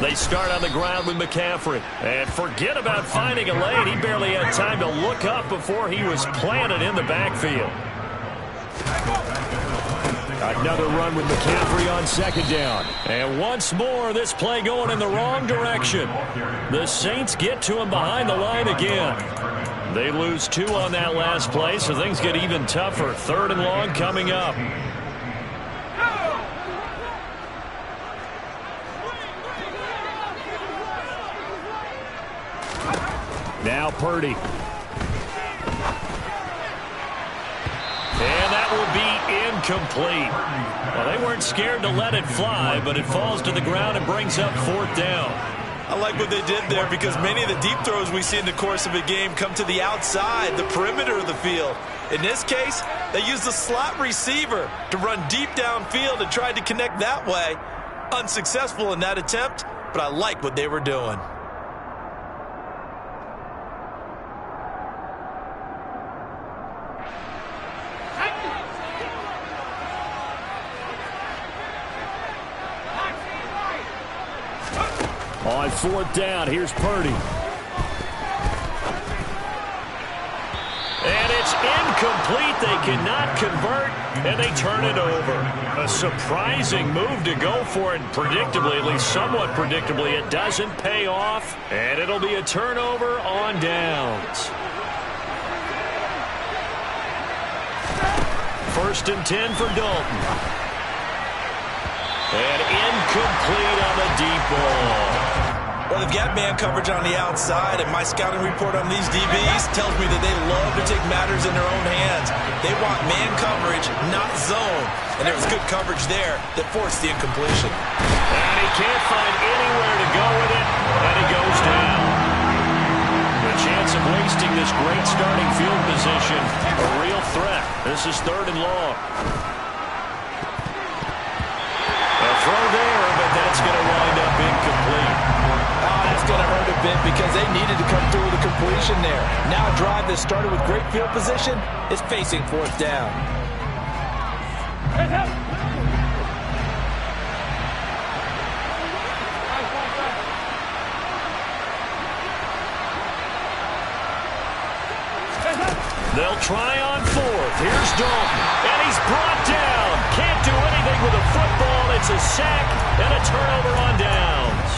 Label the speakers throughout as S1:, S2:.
S1: They start on the ground with McCaffrey. And forget about finding a lane. He barely had time to look up before he was planted in the backfield. Another run with McCaffrey on second down. And once more, this play going in the wrong direction. The Saints get to him behind the line again. They lose 2 on that last play, so things get even tougher. 3rd and long coming up. Now Purdy. And that will be incomplete. Well, they weren't scared to let it fly, but it falls to the ground and brings up 4th down.
S2: I like what they did there because many of the deep throws we see in the course of a game come to the outside, the perimeter of the field. In this case, they used the slot receiver to run deep downfield and tried to connect that way. Unsuccessful in that attempt, but I like what they were doing.
S1: On 4th down, here's Purdy. And it's incomplete. They cannot convert, and they turn it over. A surprising move to go for it. Predictably, at least somewhat predictably, it doesn't pay off, and it'll be a turnover on downs. 1st and 10 for Dalton. And incomplete on the deep ball.
S2: Well, they've got man coverage on the outside, and my scouting report on these DBs tells me that they love to take matters in their own hands. They want man coverage, not zone. And there was good coverage there that forced the incompletion.
S1: And he can't find anywhere to go with it, and he goes down. The chance of wasting this great starting field position, a real threat. This is 3rd and long. A throw there, but that's going to wind up incomplete.
S3: Oh, that's going to hurt a bit because they needed to come through with a completion there. Now a drive that started with great field position is facing 4th down.
S1: They'll try on 4th. Here's Dalton, and he's brought down. Can't do anything with a football. It's a sack and a turnover on downs.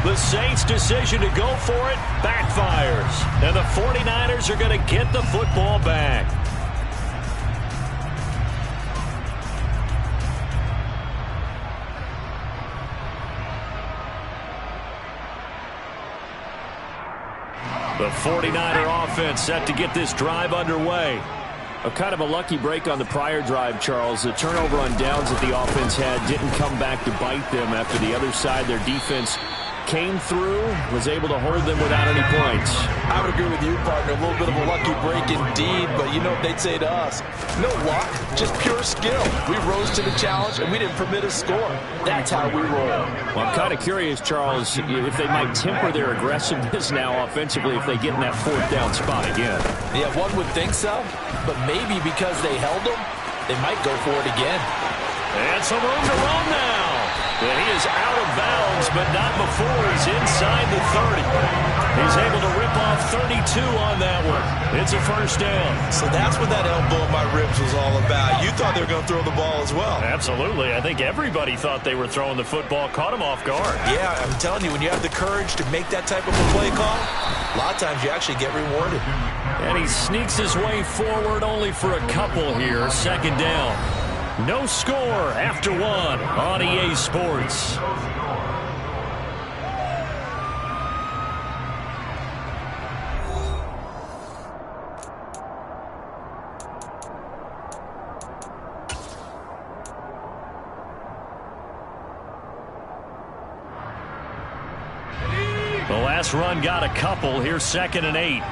S1: The Saints' decision to go for it backfires, and the 49ers are going to get the football back. The 49er offense set to get this drive underway. A kind of a lucky break on the prior drive, Charles. The turnover on downs that the offense had didn't come back to bite them after the other side. Their defense came through, was able to hold them without any points.
S3: I would agree with you, partner. A little bit of a lucky break indeed, but you know what they'd say to us. No luck, just pure skill. We rose to the challenge, and we didn't permit a score. That's how we roll.
S1: Well, I'm kind of curious, Charles, if they might temper their aggressiveness now offensively if they get in that 4th down spot again.
S3: Yeah, one would think so, but maybe because they held them, they might go for it again.
S1: And some room to run now. And he is out of bounds, but not before he's inside the 30. He's able to rip off 32 on that one. It's a 1st down.
S2: So that's what that elbow in my ribs was all about. You thought they were going to throw the ball as well.
S1: Absolutely. I think everybody thought they were throwing the football, caught him off guard.
S2: Yeah, I'm telling you, when you have the courage to make that type of a play call, a lot of times you actually get rewarded.
S1: And he sneaks his way forward only for a couple here. 2nd down. No score after 1 on EA Sports. The last run got a couple. Here's 2nd and 8.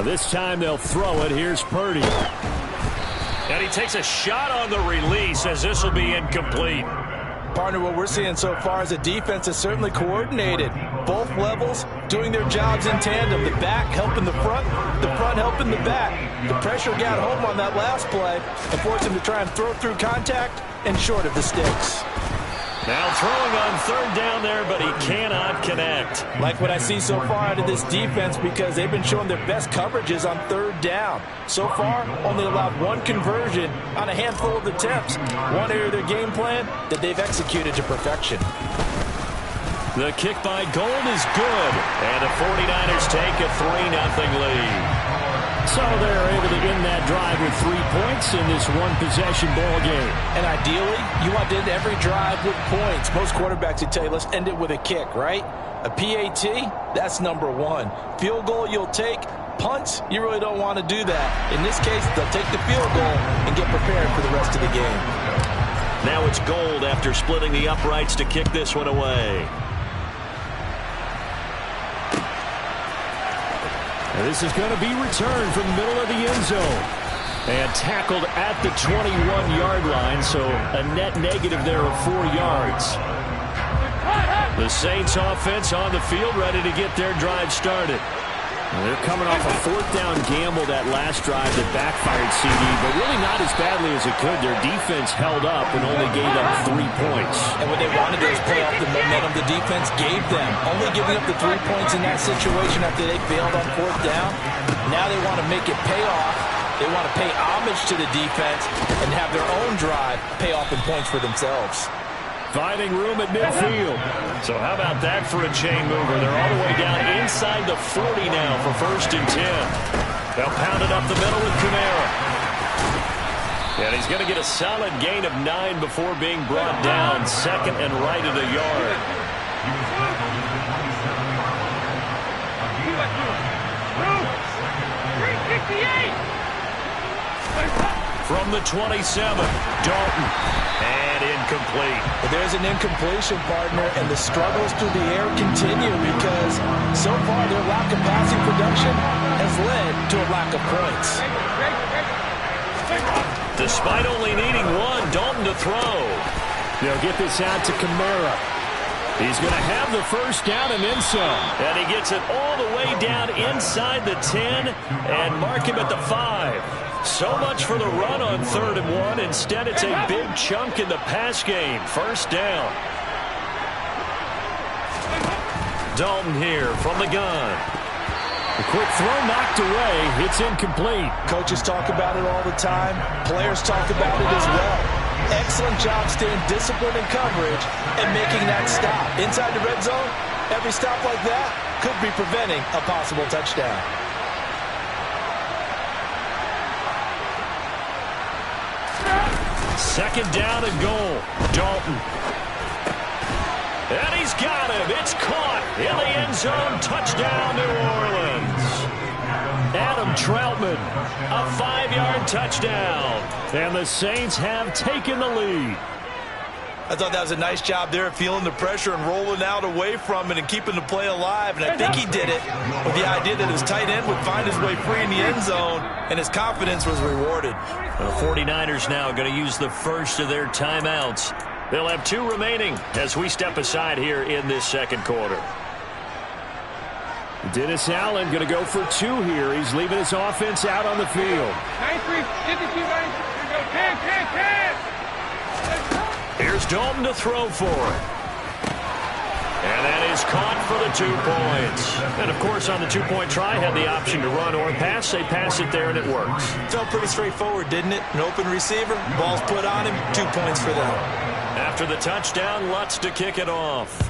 S1: This time they'll throw it. Here's Purdy. And he takes a shot on the release as this will be incomplete.
S3: Partner, what we're seeing so far is a defense is certainly coordinated. Both levels doing their jobs in tandem. The back helping the front helping the back. The pressure got home on that last play and forced him to try and throw through contact and short of the sticks.
S1: Now throwing on third down there, but he cannot connect.
S3: Like what I see so far out of this defense, because they've been showing their best coverages on third down. So far, only allowed one conversion on a handful of attempts. One area of their game plan that they've executed to perfection.
S1: The kick by Gold is good, and the 49ers take a 3-0 lead. So they're able to end that drive with 3 points in this one-possession ball game.
S3: And ideally, you want to end every drive with points. Most quarterbacks would tell you, let's end it with a kick, right? A PAT, that's number one. Field goal you'll take. Punts, you really don't want to do that. In this case, they'll take the field goal and get prepared for the rest of the game.
S1: Now it's Gold after splitting the uprights to kick this one away. And this is going to be returned from the middle of the end zone. And tackled at the 21-yard line, so a net negative there of 4 yards. The Saints offense on the field, ready to get their drive started.
S4: Well, they're coming off a 4th down gamble that last drive that backfired, CD, but really not as badly as it could. Their defense held up and only gave up 3 points.
S3: And what they wanted to do is play off the momentum the defense gave them. Only giving up the 3 points in that situation after they failed on 4th down. Now they want to make it pay off. They want to pay homage to the defense and have their own drive pay off in points for themselves.
S1: Finding room at midfield. So how about that for a chain mover? They're all the way down inside the 40 now for 1st and 10. They'll pound it up the middle with Kamara. And he's going to get a solid gain of 9 before being brought down. 2nd and right of the yard. From the 27, Dalton. And incomplete.
S3: But there's an incompletion, partner, and the struggles through the air continue because so far their lack of passing production has led to a lack of points.
S1: Despite only needing 1, Dalton to throw.
S4: They'll get this out to Kamara.
S1: He's going to have the 1st down and then some. And he gets it all the way down inside the 10 and mark him at the 5. So much for the run on 3rd and 1. Instead, it's a big chunk in the pass game. 1st down. Dalton here from the gun.
S4: A quick throw knocked away. It's incomplete.
S3: Coaches talk about it all the time. Players talk about it as well. Excellent job staying disciplined in coverage and making that stop. Inside the red zone, every stop like that could be preventing a possible touchdown.
S1: Second down and goal. Dalton. And he's got him. It's caught in the end zone. Touchdown, New Orleans. Adam Troutman, a 5-yard touchdown. And the Saints have taken the lead.
S2: I thought that was a nice job there of feeling the pressure and rolling out away from it and keeping the play alive. And I think he did it with the idea that his tight end would find his way free in the end zone, and his confidence was rewarded.
S1: The 49ers now going to use the first of their timeouts. They'll have 2 remaining as we step aside here in this 2nd quarter.
S4: Dennis Allen going to go for 2 here. He's leaving his offense out on the field.
S5: 93, 52, 10.
S1: Here's Dalton to throw for it. And that is caught for the 2 points. And, of course, on the 2-point try, had the option to run or pass. They pass it there, and it works.
S2: Felt pretty straightforward, didn't it? An open receiver, ball's put on him, 2 points for them.
S1: After the touchdown, Lutz to kick it off.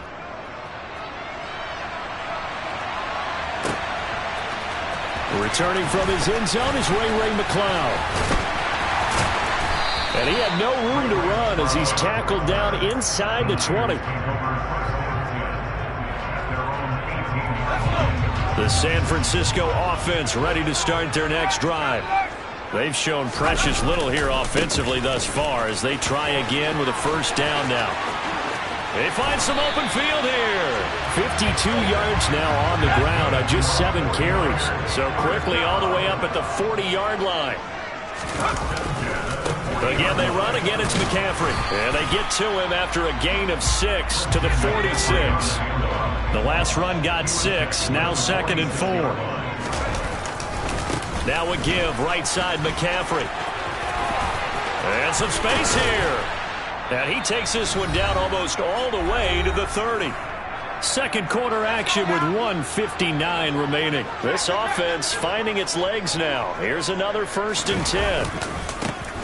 S4: Returning from his end zone is Ray McCloud.
S1: And he had no room to run as he's tackled down inside the 20. The San Francisco offense ready to start their next drive. They've shown precious little here offensively thus far as they try again with a 1st down now. They find some open field here. 52 yards now on the ground on just 7 carries. So quickly all the way up at the 40-yard line. Again, they run. Again, it's McCaffrey. And they get to him after a gain of 6 to the 46. The last run got 6. Now 2nd and 4. Now a give. Right side, McCaffrey. And some space here. And he takes this one down almost all the way to the 30. Second quarter action with 1:59 remaining. This offense finding its legs now. Here's another 1st and 10.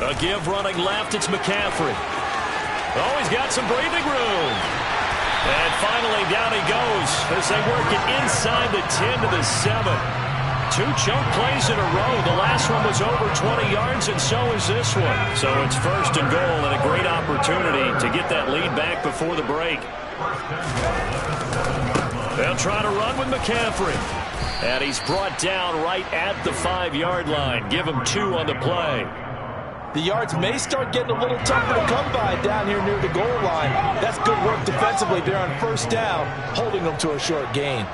S1: A give running left. It's McCaffrey. Oh, he's got some breathing room. And finally down he goes as they work it inside the 10 to the 7. 2 chunk plays in a row. The last one was over 20 yards, and so is this one. So it's 1st and goal and a great opportunity to get that lead back before the break. They'll try to run with McCaffrey. And he's brought down right at the 5-yard line. Give him 2 on the play.
S3: The yards may start getting a little tougher to come by down here near the goal line. That's good work defensively there on 1st down, holding them to a short gain.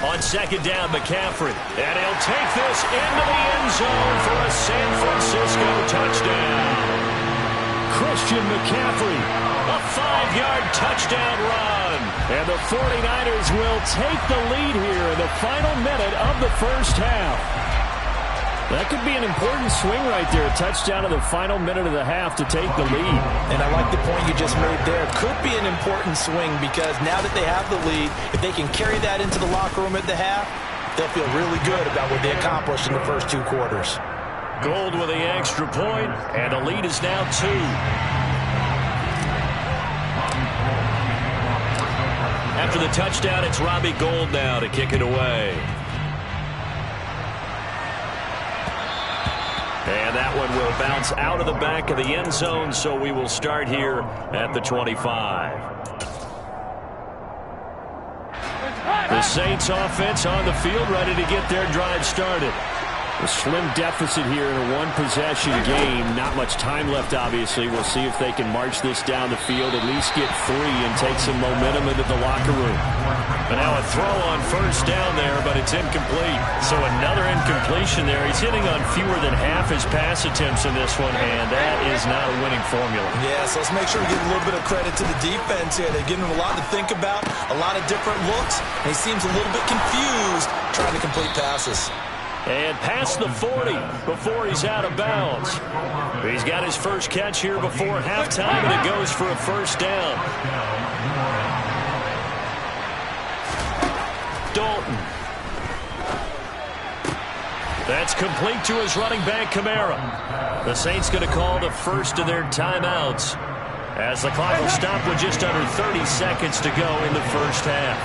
S1: On 2nd down, McCaffrey. And he'll take this into the end zone for a San Francisco touchdown. Christian McCaffrey, a 5-yard touchdown run. And the 49ers will take the lead here in the final minute of the 1st half. That could be an important swing right there. A touchdown in the final minute of the half to take the lead.
S3: And I like the point you just made there. Could be an important swing because now that they have the lead, if they can carry that into the locker room at the half, they'll feel really good about what they accomplished in the first 2 quarters.
S1: Gold with the extra point, and the lead is now 2. After the touchdown, it's Robbie Gould now to kick it away. And that one will bounce out of the back of the end zone, so we will start here at the 25. The Saints offense on the field, ready to get their drive started. A slim deficit here in a 1-possession game. Not much time left, obviously. We'll see if they can march this down the field, at least get 3 and take some momentum into the locker room. But now a throw on 1st down there, but it's incomplete. So another incompletion there. He's hitting on fewer than half his pass attempts in this one, and that is not a winning formula.
S2: Yeah, so let's make sure we give a little bit of credit to the defense here. They're giving him a lot to think about, a lot of different looks, and he seems a little bit confused trying to complete passes.
S1: And past the 40 before he's out of bounds. He's got his first catch here before halftime, and it goes for a 1st down. Dalton. That's complete to his running back, Kamara. The Saints going to call the first of their timeouts as the clock will stop with just under 30 seconds to go in the 1st half.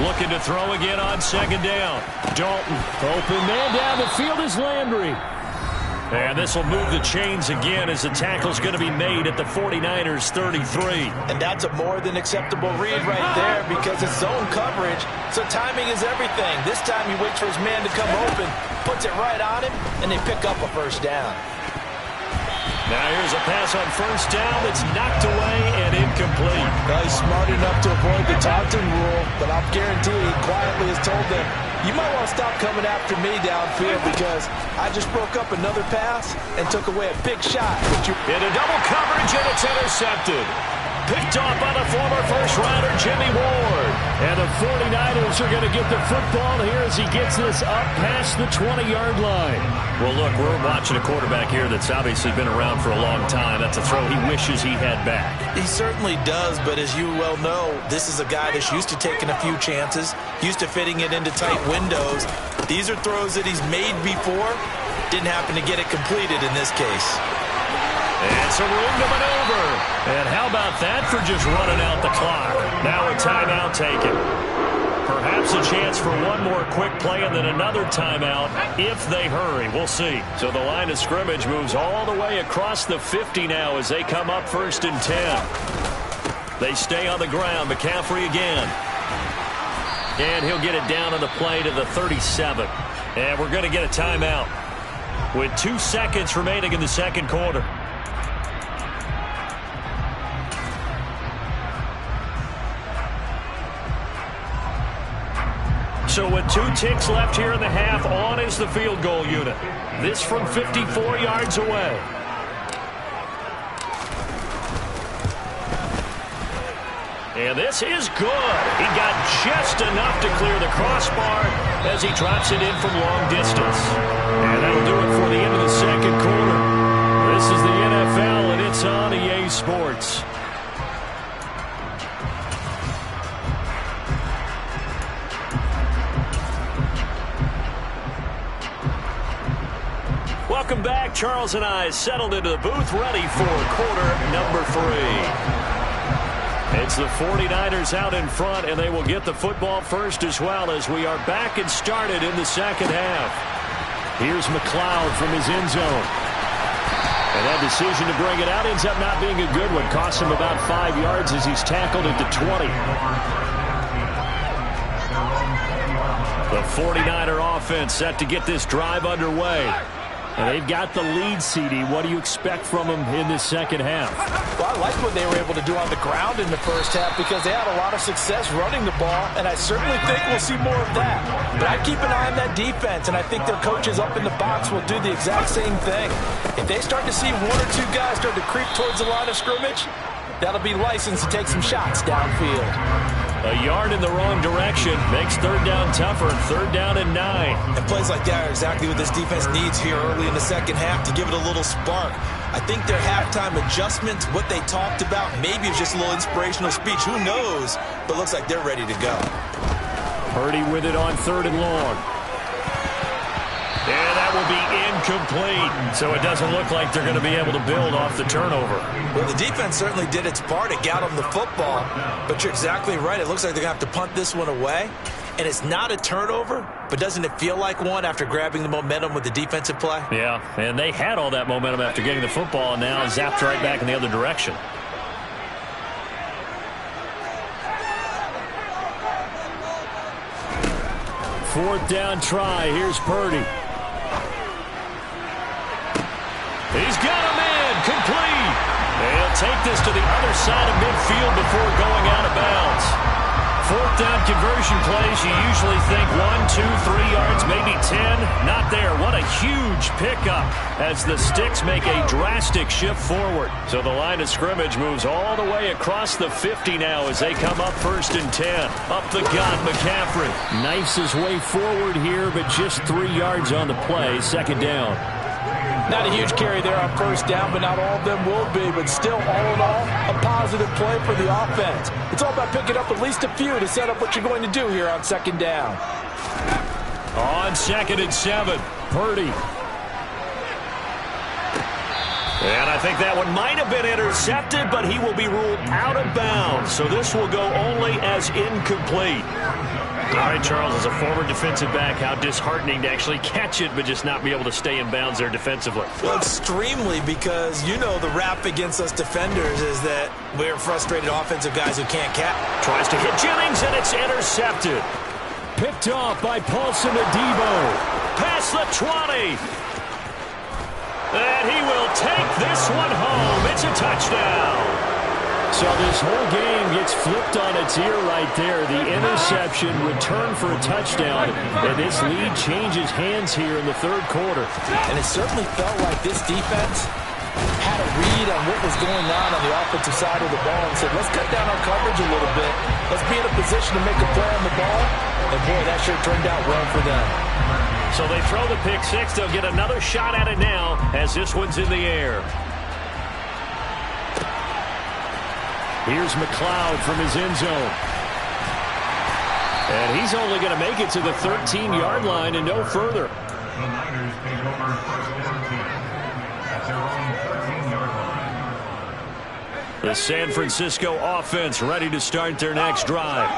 S1: Looking to throw again on 2nd down. Dalton. Open man down the field is Landry. And this will move the chains again as the tackle's going to be made at the 49ers 33.
S3: And that's a more than acceptable read right there because it's zone coverage, so timing is everything. This time he waits for his man to come open, puts it right on him, and they pick up a 1st down.
S1: Now here's a pass on 1st down that's knocked away and incomplete.
S3: Well, he's smart enough to avoid the taunting rule, but I'll guarantee he quietly has told them, you might want to stop coming after me downfield because I just broke up another pass and took away a big shot.
S1: Into double coverage, and it's intercepted. Picked off by the former first-rounder Jimmy Ward. And the 49ers are going to get the football here as he gets this up past the 20-yard line. Well, look, we're watching a quarterback here that's obviously been around for a long time. That's a throw he wishes he had back.
S3: He certainly does, but as you well know, this is a guy that's used to taking a few chances, used to fitting it into tight windows. These are throws that he's made before. Didn't happen to get it completed in this case.
S1: And some room to maneuver. And how about that for just running out the clock? Now a timeout taken. Perhaps a chance for one more quick play and then another timeout if they hurry. We'll see. So the line of scrimmage moves all the way across the 50 now as they come up 1st and 10. They stay on the ground. McCaffrey again. And he'll get it down on the play to the 37. And we're going to get a timeout with 2 seconds remaining in the second quarter. So with 2 ticks left here in the half, on is the field goal unit. This from 54 yards away. And this is good. He got just enough to clear the crossbar as he drops it in from long distance. And that'll do it for the end of the second quarter. This is the NFL, and it's on EA Sports. Welcome back. Charles and I settled into the booth, ready for quarter number 3. It's the 49ers out in front, and they will get the football first as well as we are back and started in the second half. Here's McLeod from his end zone. And that decision to bring it out ends up not being a good one. Costs him about 5 yards as he's tackled at the 20. The 49er offense set to get this drive underway. And they've got the lead, CD. What do you expect from them in this second half?
S3: Well, I like what they were able to do on the ground in the first half because they had a lot of success running the ball, and I certainly think we'll see more of that. But I keep an eye on that defense, and I think their coaches up in the box will do the exact same thing. If they start to see 1 or 2 guys start to creep towards the line of scrimmage, that'll be licensed to take some shots downfield.
S1: A yard in the wrong direction makes third down tougher. Third down and 9.
S2: And plays like that are exactly what this defense needs here early in the second half to give it a little spark. I think their halftime adjustments, what they talked about, maybe it's just a little inspirational speech. Who knows? But looks like they're ready to go.
S1: Purdy with it on 3rd and long. And that will be incomplete. So it doesn't look like they're going to be able to build off the turnover.
S2: Well, the defense certainly did its part. It got them the football. But you're exactly right. It looks like they're going to have to punt this one away. And it's not a turnover, but doesn't it feel like one after grabbing the momentum with the defensive play?
S1: Yeah, and they had all that momentum after getting the football, and now zapped right back in the other direction. Fourth down try. Here's Purdy. He's got a man complete. He'll take this to the other side of midfield before going out of bounds. Fourth down conversion plays, you usually think 1, 2, 3 yards, maybe 10. Not there. What a huge pickup as the Sticks make a drastic shift forward. So the line of scrimmage moves all the way across the 50 now as they come up 1st and 10. Up the gut, McCaffrey.
S4: Knifes his way forward here, but just 3 yards on the play. Second down.
S3: Not a huge carry there on 1st down, but not all of them will be. But still, all in all, a positive play for the offense. It's all about picking up at least a few to set up what you're going to do here on 2nd down.
S1: On 2nd and 7, Purdy. And I think that one might have been intercepted, but he will be ruled out of bounds. So this will go only as incomplete. All right, Charles, as a former defensive back, how disheartening to actually catch it but just not be able to stay in bounds there defensively.
S2: Well, extremely, because you know the rap against us defenders is that we're frustrated offensive guys who can't catch.
S1: Tries to hit Jennings, and it's intercepted.
S4: Picked off by Paulson Adebo.
S1: Past the 20. And he will take this one home. It's a touchdown.
S4: So this whole game gets flipped on its ear right there. The interception, return for a touchdown, and this lead changes hands here in the 3rd quarter.
S3: And it certainly felt like this defense had a read on what was going on the offensive side of the ball and said, let's cut down our coverage a little bit. Let's be in a position to make a play on the ball. And, boy, that sure turned out well for them.
S1: So they throw the pick 6. They'll get another shot at it now as this one's in the air.
S4: Here's McLeod from his end zone.
S1: And he's only going to make it to the 13-yard line and no further.
S6: The Niners take over first and 10 at their own 13-yard line.
S1: The San Francisco offense ready to start their next drive.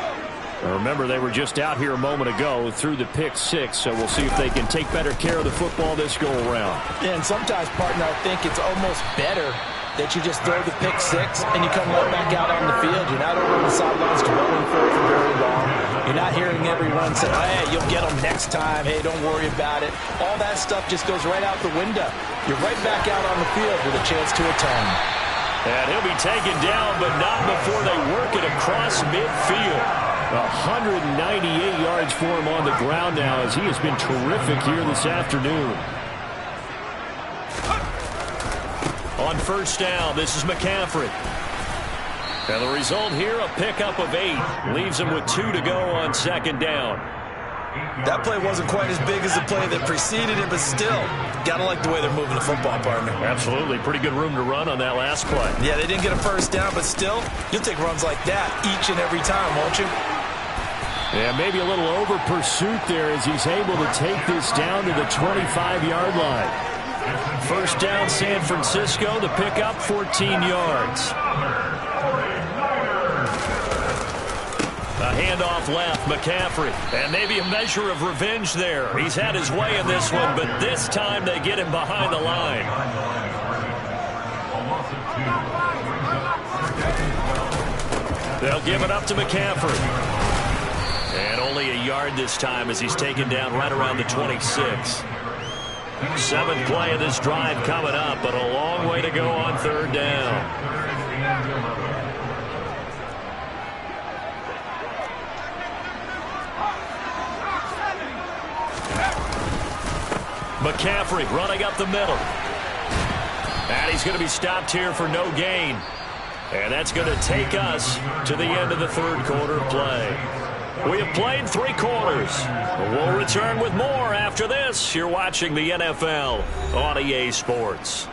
S4: Remember, they were just out here a moment ago through the pick 6, so we'll see if they can take better care of the football this go-around.
S3: And sometimes, partner, I think it's almost better that you just throw the pick 6 and you come right back out on the field. You're not over on the sidelines dwelling for it for very long. You're not hearing everyone say, hey, you'll get them next time. Hey, don't worry about it. All that stuff just goes right out the window. You're right back out on the field with a chance to atone.
S1: And he'll be taken down, but not before they work it across midfield.
S4: 198 yards for him on the ground now as he has been terrific here this afternoon.
S1: On first down, this is McCaffrey. And the result here, a pickup of 8. Leaves him with 2 to go on second down.
S2: That play wasn't quite as big as the play that preceded it, but still, gotta like the way they're moving the football, partner.
S1: Absolutely. Pretty good room to run on that last play.
S2: Yeah, they didn't get a first down, but still, you'll take runs like that each and every time, won't you?
S4: Yeah, maybe a little over pursuit there as he's able to take this down to the 25-yard line.
S1: First down, San Francisco. The pickup, 14 yards. A handoff left, McCaffrey. And maybe a measure of revenge there. He's had his way in this one, but this time they get him behind the line. They'll give it up to McCaffrey. And only a yard this time as he's taken down right around the 26. 7th play of this drive coming up, but a long way to go on third down. McCaffrey running up the middle. And he's going to be stopped here for no gain. And that's going to take us to the end of the third quarter of play. We have played 3 quarters. We'll return with more after this. You're watching the NFL on EA Sports.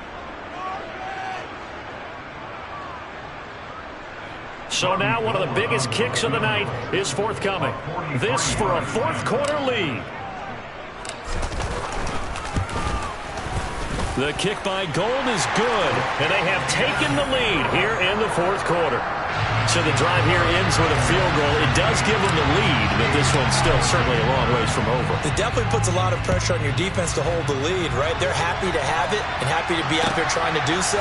S1: So now one of the biggest kicks of the night is forthcoming. This for a fourth quarter lead. The kick by Gold is good, and they have taken the lead here in the fourth quarter. So the drive here ends with a field goal. It does give them the lead, but this one's still certainly a long ways from over.
S2: It definitely puts a lot of pressure on your defense to hold the lead, right? They're happy to have it and happy to be out there trying to do so.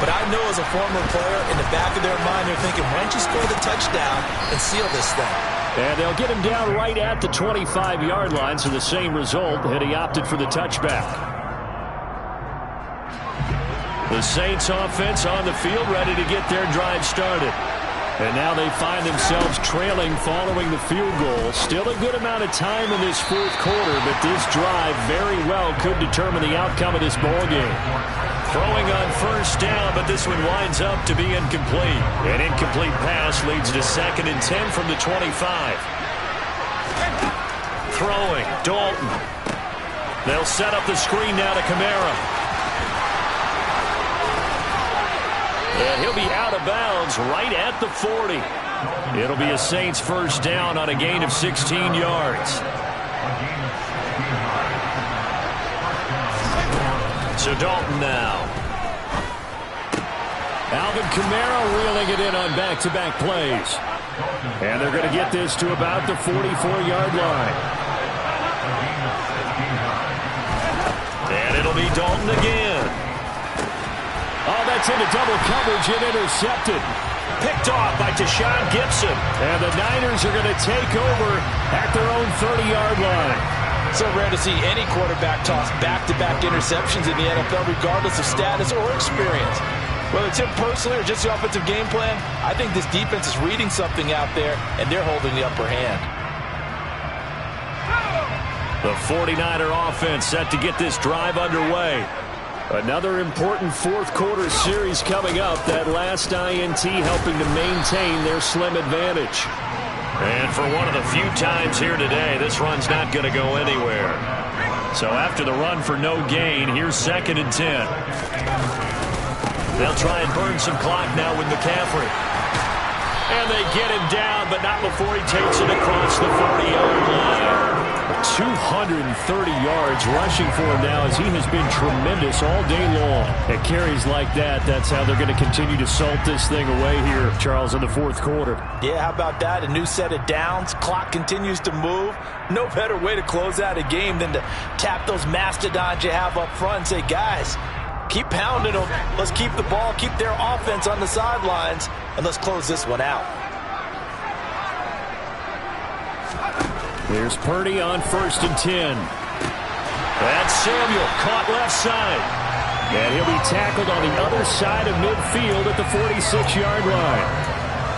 S2: But I know as a former player, in the back of their mind, they're thinking, why don't you score the touchdown and seal this thing?
S4: And they'll get him down right at the 25-yard line, so the same result had he opted for the touchback.
S1: The Saints offense on the field ready to get their drive started.
S4: And now they find themselves trailing following the field goal. Still a good amount of time in this fourth quarter, but this drive very well could determine the outcome of this ballgame.
S1: Throwing on first down, but this one winds up to be incomplete. An incomplete pass leads to 2nd and 10 from the 25. Throwing, Dalton. They'll set up the screen now to Kamara. And he'll be out of bounds right at the 40. It'll be a Saints first down on a gain of 16 yards. So Dalton now.
S4: Alvin Kamara reeling it in on back-to-back plays. And they're going to get this to about the 44-yard line.
S1: And it'll be Dalton again.
S4: Oh, that's into double coverage and intercepted.
S1: Picked off by Deshaun Gibson.
S4: And the Niners are going to take over at their own 30-yard line.
S3: So rare to see any quarterback toss back-to-back interceptions in the NFL, regardless of status or experience. Whether it's him personally or just the offensive game plan, I think this defense is reading something out there, and they're holding the upper hand.
S1: The 49er offense set to get this drive underway.
S4: Another important fourth quarter series coming up. That last INT helping to maintain their slim advantage.
S1: And for one of the few times here today, this run's not going to go anywhere. So after the run for no gain, here's 2nd and 10. They'll try and burn some clock now with McCaffrey. And they get him down, but not before he takes it across the 40-yard line.
S4: 230 yards rushing for him now as he has been tremendous all day long. At carries like that, that's how they're going to continue to salt this thing away here, Charles, in the fourth quarter.
S3: Yeah, how about that? A new set of downs. Clock continues to move. No better way to close out a game than to tap those mastodons you have up front and say, guys, keep pounding them. Let's keep the ball, keep their offense on the sidelines, and let's close this one out.
S4: Here's Purdy on 1st and 10.
S1: That's Samuel, caught left side.
S4: And he'll be tackled on the other side of midfield at the 46-yard line.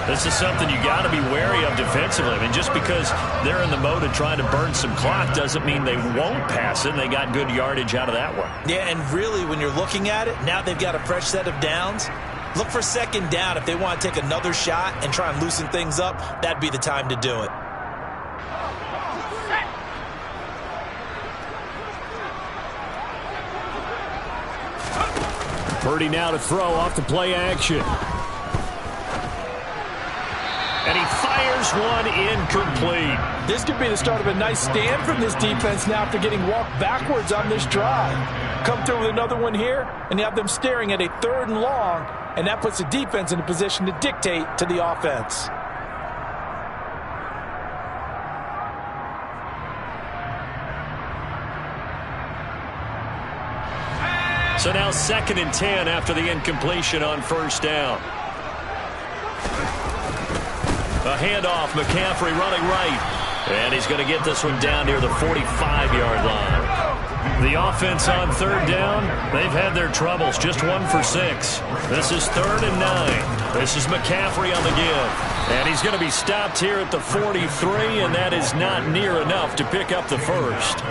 S1: This is something you got to be wary of defensively. I mean, just because they're in the mode of trying to burn some clock doesn't mean they won't pass it. And they got good yardage out of that one.
S3: Yeah, and really, when you're looking at it, now they've got a fresh set of downs. Look for 2nd down. If they want to take another shot and try and loosen things up, that'd be the time to do it.
S4: Purdy now to throw off the play action.
S1: And he fires one incomplete.
S3: This could be the start of a nice stand from this defense now after getting walked backwards on this drive. Come through with another one here, and you have them staring at a 3rd and long, and that puts the defense in a position to dictate to the offense.
S1: So now 2nd and 10 after the incompletion on 1st down. A handoff, McCaffrey running right. And he's going to get this one down near the 45-yard line. The offense on 3rd down, they've had their troubles. Just 1 for 6. This is 3rd and 9. This is McCaffrey on the give. And he's going to be stopped here at the 43, and that is not near enough to pick up the first.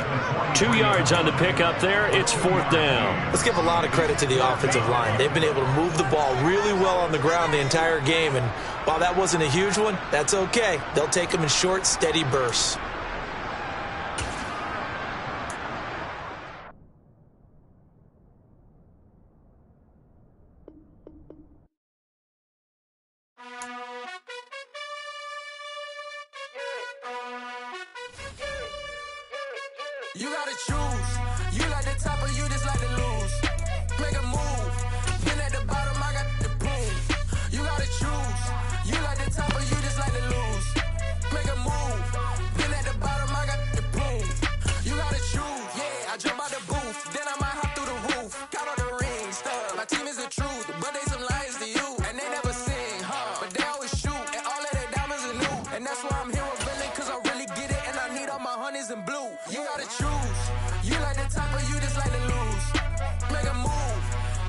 S1: 2 yards on the pickup there. It's 4th down.
S3: Let's give a lot of credit to the offensive line. They've been able to move the ball really well on the ground the entire game, and while that wasn't a huge one, that's okay. They'll take them in short, steady bursts.
S7: You gotta choose. You like the top or you just like to lose. Make a move. Been at the bottom, I got the boom. You gotta choose. You like the top or you just like to lose. Make a move. Been at the bottom, I got the boom. You gotta choose. Yeah, I jump out the booth. Then I might hop through the roof. Count all the rings, stuff. My team is the truth, but they some liars to you. And they never sing, but they always shoot. And all of their diamonds are new. And that's why I'm here with Billy, cause I really get it. And I need all my honeys in blue. You gotta choose. You like the top or you just like to lose. Make a move.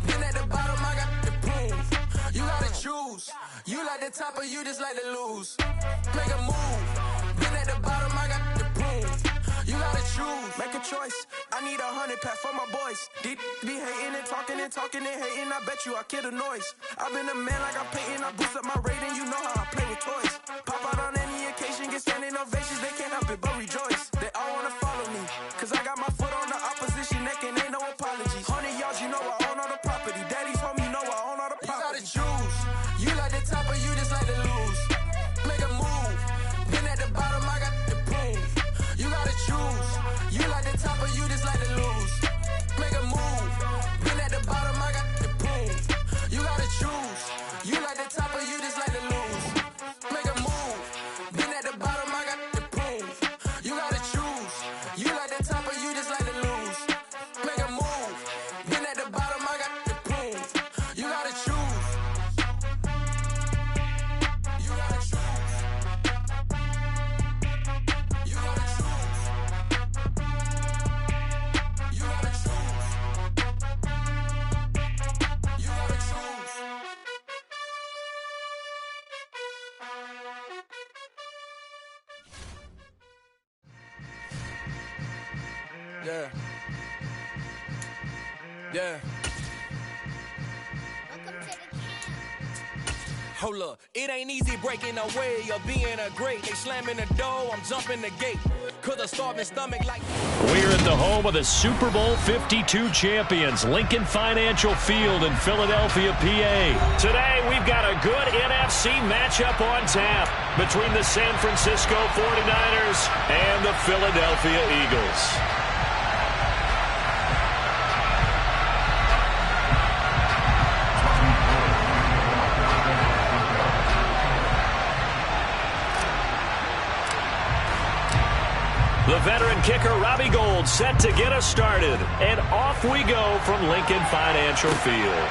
S7: Been at the bottom, I got the boom. You gotta choose. You like the top or you just like to lose. Make a move. Been at the bottom, I got the boom. You gotta choose. Make a choice. I need 100 pack for my boys. Deep be hating and talking and hating. I bet you I kill the noise. I've been a man like I'm Peyton. I boost up my rating. You know how I play with toys. Pop out on any occasion, get standing ovations. They can't help it but rejoice. They all wanna follow me, cause I got my foot on the opposition neck and ain't no apologies. 100 yards, you know I own all the property. Daddy's home, you know I own all the property. You gotta choose. You like the top or you just like to lose. Make a move. Been at the bottom, I got the boom. You gotta choose. You like the top or you just like to lose. Make a move. Been at the bottom, I got the boom. You gotta choose. You like the top or you just like to lose. Make a move. Been at the bottom, I got the boom. You gotta choose. You like the top or you just like to lose. Make a move. Been at the bottom, I got the boom. You gotta choose. You gotta choose. You gotta choose. You gotta choose. You gotta choose. Yeah. Yeah.
S8: Hold up, it ain't easy breaking away or being a great. They slamming the door, I'm jumping the gate. Cause a starving stomach like...
S1: We're at the home of the Super Bowl 52 champions, Lincoln Financial Field in Philadelphia, PA. Today, we've got a good NFC matchup on tap between the San Francisco 49ers and the Philadelphia Eagles. The veteran kicker, Robbie Gould, set to get us started. And off we go from Lincoln Financial Field.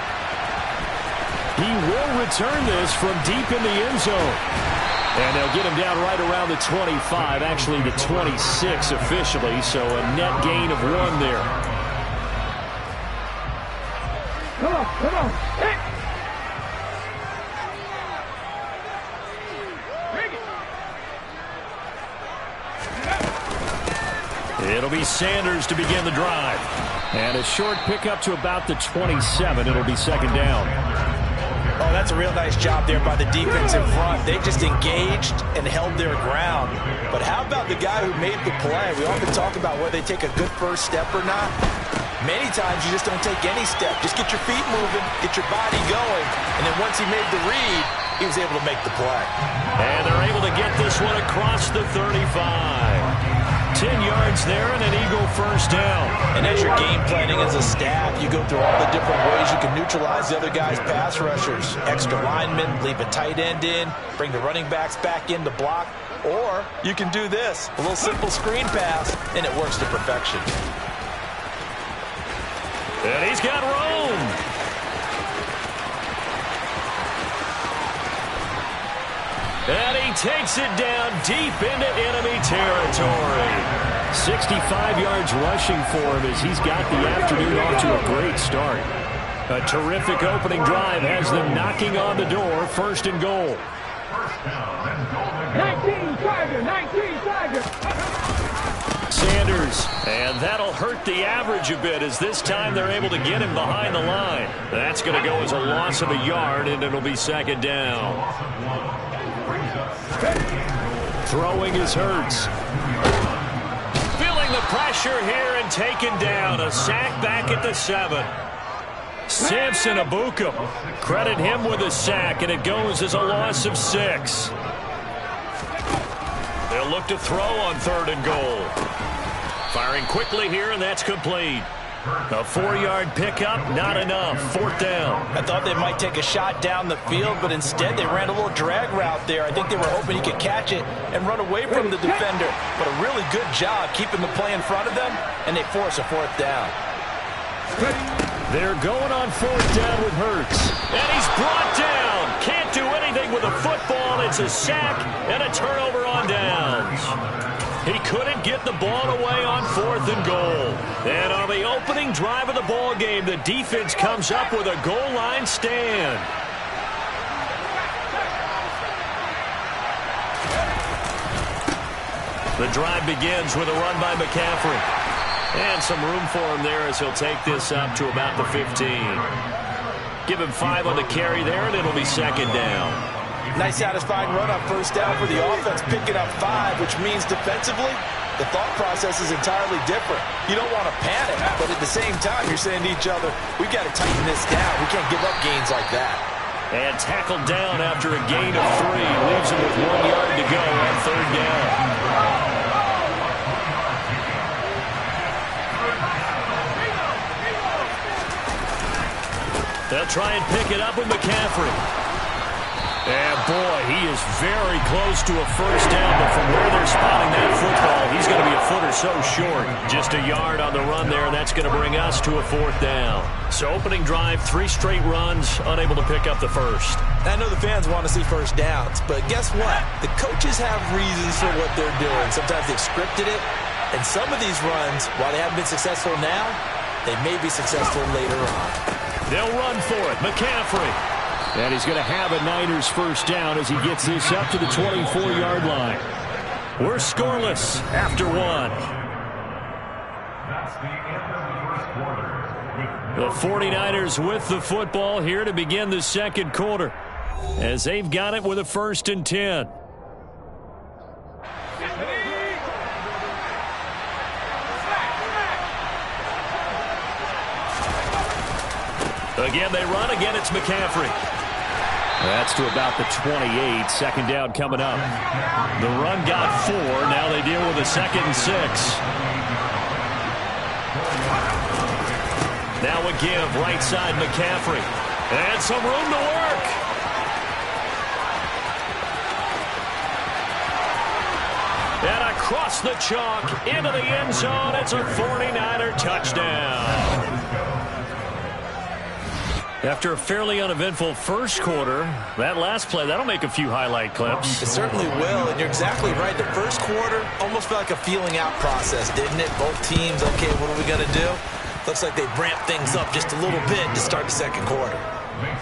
S4: He will return this from deep in the end zone. And they'll get him down right around the 25, actually the 26 officially, so a net gain of 1 there.
S5: Come on, come on. Hey.
S4: It'll be Sanders to begin the drive. And a short pickup to about the 27. It'll be second down.
S3: Oh, that's a real nice job there by the defense in front. They just engaged and held their ground. But how about the guy who made the play? We often talk about whether they take a good first step or not. Many times you just don't take any step. Just get your feet moving, get your body going, and then once he made the read, he was able to make the play.
S1: And they're able to get this one across the 35. 10 yards there and an Eagle first down.
S3: And as you're game planning as a staff, you go through all the different ways you can neutralize the other guy's pass rushers. Extra linemen, leave a tight end in, bring the running backs back in to block. Or you can do this, a little simple screen pass, and it works to perfection.
S1: And he's got room. And he takes it down deep into enemy territory.
S4: 65 yards rushing for him as he's got the afternoon off to a great start. A terrific opening drive has them knocking on the door, first and goal.
S5: 19 Tiger, 19 Tiger.
S1: Sanders, and that'll hurt the average a bit as this time they're able to get him behind the line. That's going to go as a loss of a yard, and it'll be second down.
S4: Throwing is Hurts.
S1: Feeling the pressure here and taken down. A sack back at the 7. Samson Abuka. Credit him with a sack, and it goes as a loss of 6. They'll look to throw on 3rd and goal. Firing quickly here, and that's complete. A 4-yard pickup, not enough. 4th down.
S3: I thought they might take a shot down the field, but instead they ran a little drag route there. I think they were hoping he could catch it and run away from the defender. But a really good job keeping the play in front of them, and they force a 4th down.
S4: They're going on 4th down with Hurts.
S1: And he's brought down. Can't do anything with the football. It's a sack and a turnover on downs. He couldn't get the ball away on 4th and goal. And on the opening drive of the ball game, the defense comes up with a goal line stand. The drive begins with a run by McCaffrey. And some room for him there as he'll take this up to about the 15. Give him 5 on the carry there, and it'll be second down.
S3: Nice satisfying run on 1st down for the offense, picking up 5, which means defensively, the thought process is entirely different. You don't want to panic, but at the same time, you're saying to each other, we got to tighten this down. We can't give up gains like that.
S1: And tackled down after a gain of 3. Leaves him with 1 yard to go on 3rd down. They'll try and pick it up with McCaffrey. And, boy, he is very close to a first down, but from where they're spotting that football, he's going to be a foot or so short. Just a yard on the run there, and that's going to bring us to a 4th down. So opening drive, 3 straight runs, unable to pick up the first.
S3: I know the fans want to see first downs, but guess what? The coaches have reasons for what they're doing. Sometimes they've scripted it, and some of these runs, while they haven't been successful now, they may be successful later on.
S1: They'll run for it. McCaffrey.
S4: And he's going to have a Niners first down as he gets this up to the 24-yard line.
S1: We're scoreless after 1.
S6: That's the end of the first quarter.
S1: The 49ers with the football here to begin the second quarter as they've got it with a 1st and 10. Again, they run. Again, it's McCaffrey.
S4: That's to about the 28. Second down coming up.
S1: The run got 4. Now they deal with a 2nd and 6. Now a give. Right side, McCaffrey. And some room to work. And across the chalk into the end zone. It's a 49er touchdown.
S4: After a fairly uneventful first quarter, that last play, that'll make a few highlight clips.
S3: It certainly will, and you're exactly right. The first quarter almost felt like a feeling out process, didn't it? Both teams, okay, what are we going to do? Looks like they ramped things up just a little bit to start the second quarter.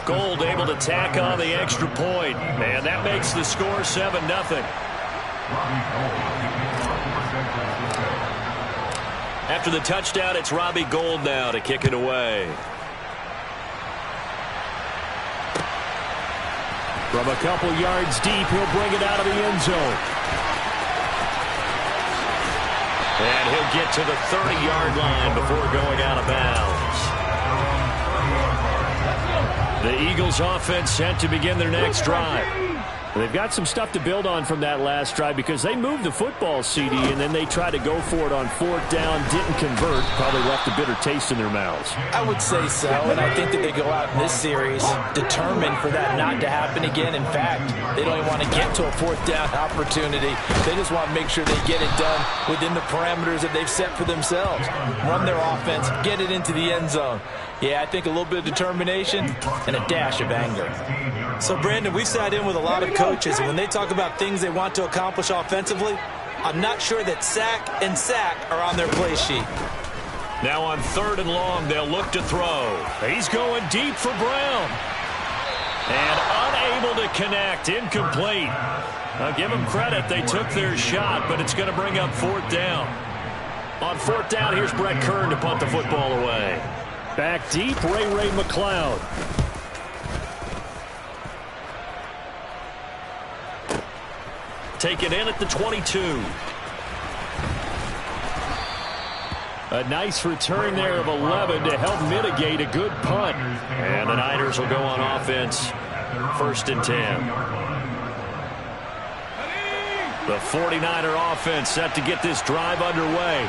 S4: Gold able to tack on the extra point, and that makes the score 7-0.
S1: After the touchdown, it's Robbie Gould now to kick it away.
S4: From a couple yards deep, he'll bring it out of the end zone.
S1: And he'll get to the 30-yard line before going out of bounds.
S4: The Eagles offense set to begin their next drive. They've got some stuff to build on from that last drive because they moved the football, CD, and then they tried to go for it on fourth down, didn't convert, probably left a bitter taste in their mouths.
S3: I would say so, and I think that they go out in this series determined for that not to happen again. In fact, they don't even want to get to a fourth down opportunity. They just want to make sure they get it done within the parameters that they've set for themselves. Run their offense, get it into the end zone. Yeah, I think a little bit of determination and a dash of anger. So, Brandon, we've sat in with a lot of coaches, and when they talk about things they want to accomplish offensively, I'm not sure that sack and sack are on their play sheet.
S1: Now on 3rd and long, they'll look to throw.
S4: He's going deep for Brown.
S1: And unable to connect, incomplete.
S4: I'll give them credit. They took their shot, but it's going to bring up 4th down.
S1: On 4th down, here's Brett Kern to punt the football away.
S4: Back deep, Ray McLeod.
S1: Taken in at the 22.
S4: A nice return there of 11 to help mitigate a good punt.
S1: And the Niners will go on offense. 1st and 10. The 49er offense set to get this drive underway.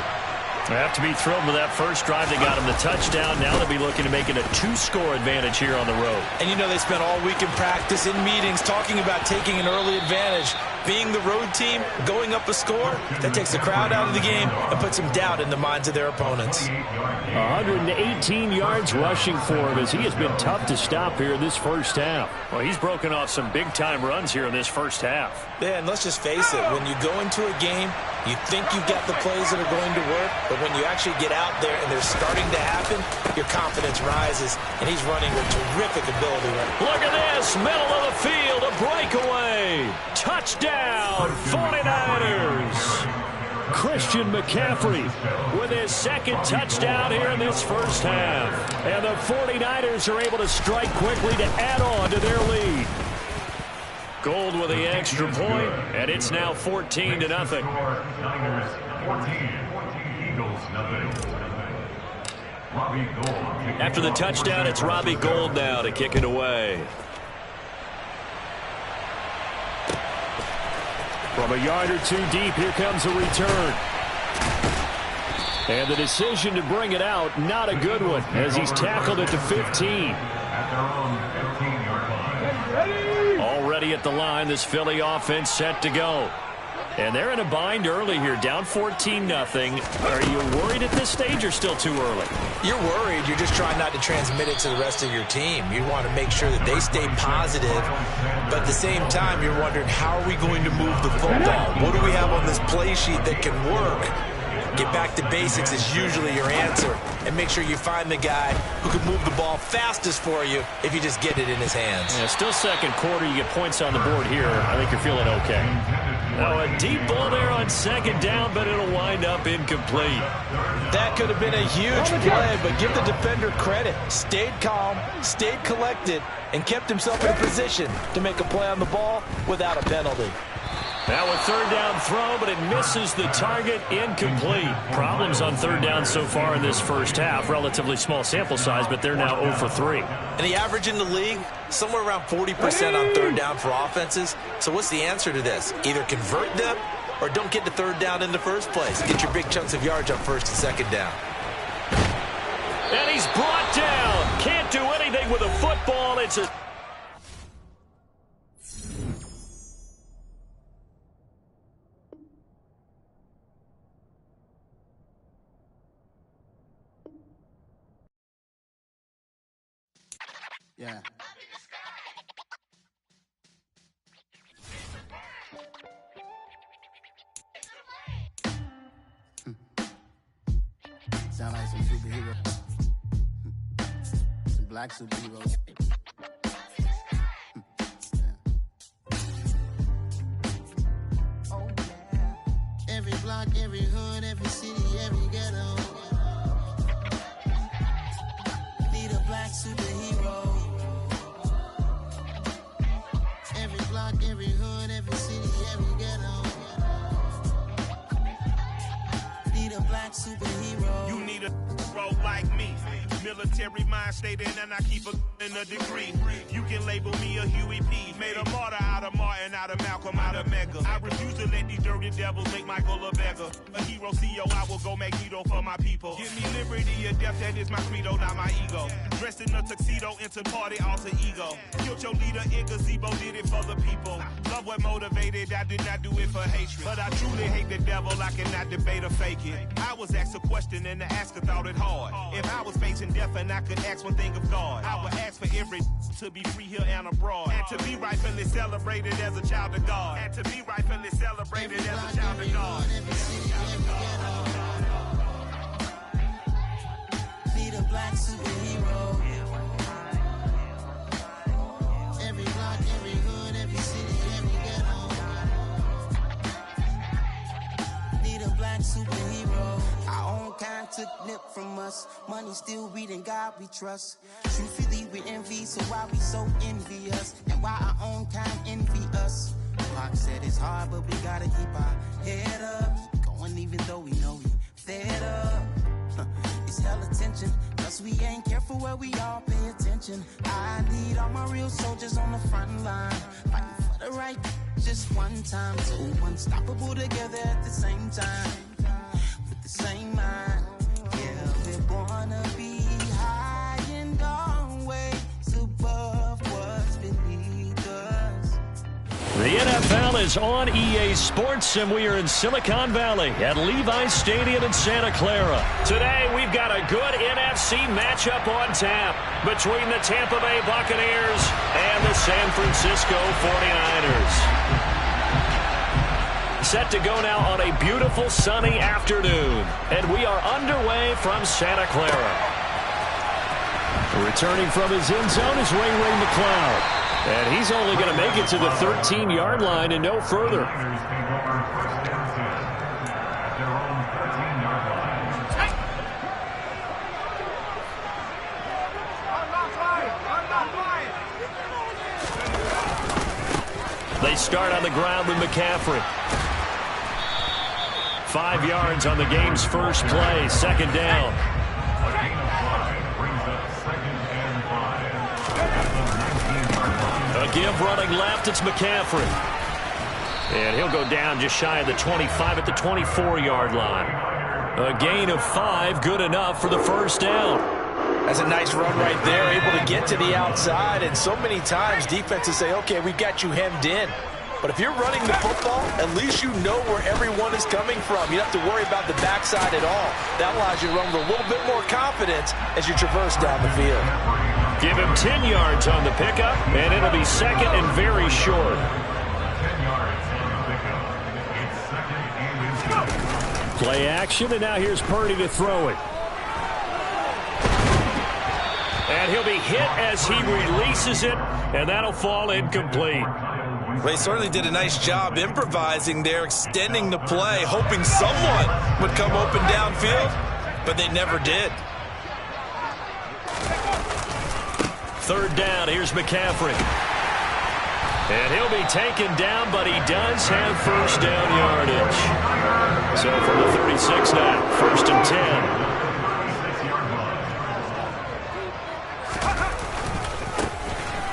S4: They have to be thrilled with that first drive. They got them the touchdown. Now they'll be looking to make it a 2-score advantage here on the road.
S3: And you know they spent all week in practice, in meetings, talking about taking an early advantage. Being the road team, going up a score, that takes the crowd out of the game and puts some doubt in the minds of their opponents.
S4: 118 yards rushing for him as he has been tough to stop here in this first half. Well, he's broken off some big-time runs here in this first half.
S3: Yeah, and let's just face it, when you go into a game, you think you've got the plays that are going to work, but when you actually get out there and they're starting to happen, your confidence rises, and he's running with terrific ability right now.
S1: Look at this, middle of the field, a breakaway. Touchdown, 49ers.
S4: Christian McCaffrey with his 2nd touchdown here in this first half. And the 49ers are able to strike quickly to add on to their lead.
S1: Gould with the extra point, and it's now 14-0.
S6: Niners 14, Eagles nothing.
S1: After the touchdown, it's Robbie Gould now to kick it away.
S4: From a yard or 2 deep, here comes a return. And the decision to bring it out, not a good one, as he's tackled at the 15. Already at the line, this Philly offense set to go. And they're in a bind early here, down 14-0. Are you worried at this stage or still too early?
S3: You're worried. You're just trying not to transmit it to the rest of your team. You want to make sure that they stay positive, but at the same time, you're wondering, how are we going to move the football? What do we have on this play sheet that can work? Get back to basics is usually your answer, and make sure you find the guy who can move the ball fastest for you if you just get it in his hands.
S4: Yeah, still second quarter. You get points on the board here. I think you're feeling okay.
S1: Now a deep ball there on 2nd down, but it'll wind up incomplete.
S3: That could have been a huge play, but give the defender credit. Stayed calm, stayed collected, and kept himself in a position to make a play on the ball without a penalty.
S1: Now a 3rd down throw, but it misses the target, incomplete.
S4: Problems on 3rd down so far in this first half. Relatively small sample size, but they're now 0 for 3.
S3: And the average in the league, somewhere around 40% on 3rd down for offenses. So what's the answer to this? Either convert them or don't get to 3rd down in the first place. Get your big chunks of yards on 1st and 2nd down.
S1: And he's brought down. Can't do anything with a football. It's a...
S9: Yeah. Sound like some superheroes. Some black superheroes. Oh, yeah. Every block, every hood, every city, every ghetto. Need a black superhero. Every block, every hood, every city, every ghetto. Need a black superhero.
S10: You need a role like me. Military mind stated, and I keep in a degree. You can label me a Huey P. Made a martyr out of Martin, out of Malcolm, out of Mega. I refuse to let these dirty devils make Michael a beggar. A hero CEO, I will go Magneto for my people. Give me liberty or death, that is my credo, not my ego. Dressed in a tuxedo, into party, alter ego. Killed your leader in gazebo, did it for the people. Love what motivated, I did not do it for hatred. But I truly hate the devil, I cannot debate or fake it. I was asked a question and the asker thought it hard. If I was facing death and I could ask one thing of God, I would ask for every to be free here and abroad, and to be rightfully celebrated as a child of God, and to be rightfully celebrated as a child of God.
S9: Need a black superhero. Every block, every hood, every city, every ghetto. Need a black superhero. Our own kind took nip from us. Money still reading God we trust. Truthfully we envy, so why we so envious? And why our own kind envy us? Pac said it's hard, but we gotta keep our head up. Going even though we know we fed up. It's hell attention, cause we ain't careful where we all pay attention. I need all my real soldiers on the front line, fighting for the right just one time. So unstoppable together at the same time, with the same mind. Yeah, we're gonna be high and always above what's beneath us.
S1: The NFL is on EA Sports, and we are in Silicon Valley at Levi's Stadium in Santa Clara. Today, we've got a good NFC matchup on tap between the Tampa Bay Buccaneers and the San Francisco 49ers. Set to go now on a beautiful sunny afternoon, and we are underway from Santa Clara. Returning from his end zone is Ray McCloud. And he's only going to make it to the 13-yard line and no further. They start on the ground with McCaffrey. 5 yards on the game's first play, second down. A give running left, it's McCaffrey. And he'll go down just shy of the 25 at the 24-yard line. A gain of 5, good enough for the first down.
S3: That's a nice run right there, able to get to the outside. And so many times defenses say, okay, we've got you hemmed in. But if you're running the football, at least you know where everyone is coming from. You don't have to worry about the backside at all. That allows you to run with a little bit more confidence as you traverse down the field.
S1: Give him 10 yards on the pickup, and it'll be second and very short.
S6: 10 yards on the pickup. It's second and 2.
S1: Play action, and now here's Purdy to throw it. And he'll be hit as he releases it, and that'll fall incomplete.
S2: They certainly did a nice job improvising there, extending the play, hoping someone would come open downfield, but they never did.
S1: Third down, here's McCaffrey. And he'll be taken down, but he does have first down yardage. So from the 36 now, first and 10.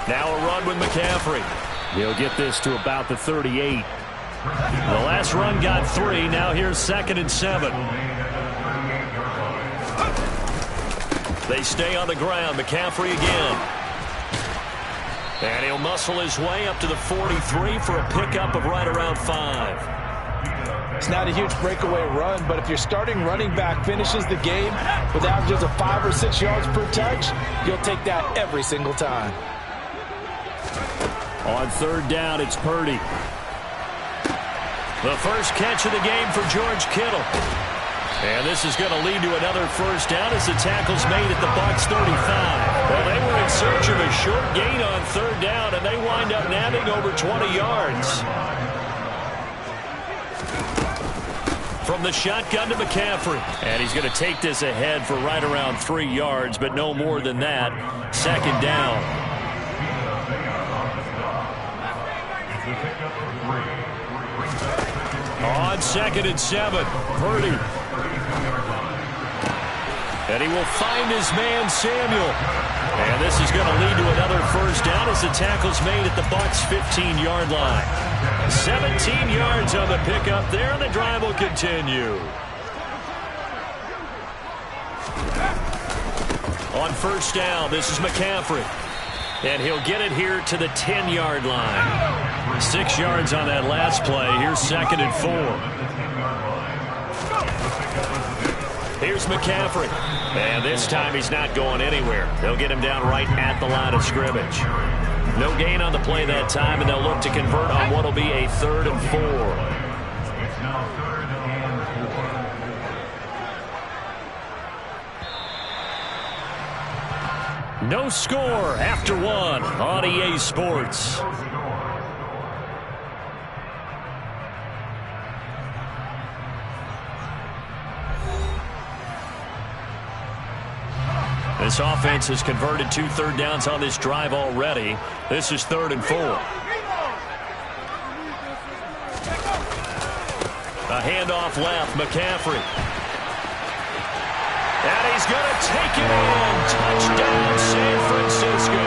S1: Now a run with McCaffrey. He'll get this to about the 38. The last run got 3. Now here's second and 7. They stay on the ground. McCaffrey again. And he'll muscle his way up to the 43 for a pickup of right around 5.
S3: It's not a huge breakaway run, but if your starting running back finishes the game with averages of 5 or 6 yards per touch, you'll take that every single time.
S4: On third down, it's Purdy. The first catch of the game for George Kittle. And this is going to lead to another first down as the tackle's made at the Bucs 35. Well, they were in search of a short gain on third down, and they wind up nabbing over 20 yards. From the shotgun to McCaffrey. And he's going to take this ahead for right around 3 yards, but no more than that. Second down. On 2nd and 7, Purdy. And he will find his man, Samuel. And this is going to lead to another first down as the tackle's made at the Bucs' 15-yard line. 17 yards on the pickup there, and the drive will continue. On first down, this is McCaffrey. And he'll get it here to the 10-yard line. 6 yards on that last play. Here's 2nd and 4. Here's McCaffrey. And this time he's not going anywhere. They'll get him down right at the line of scrimmage. No gain on the play that time, and they'll look to convert on what will be a 3rd and 4.
S6: It's now 3rd and 4.
S4: No score after 1 on EA Sports. This offense has converted 2 third downs on this drive already. This is 3rd and 4. A handoff left, McCaffrey. And he's going to take it in. Touchdown, San Francisco.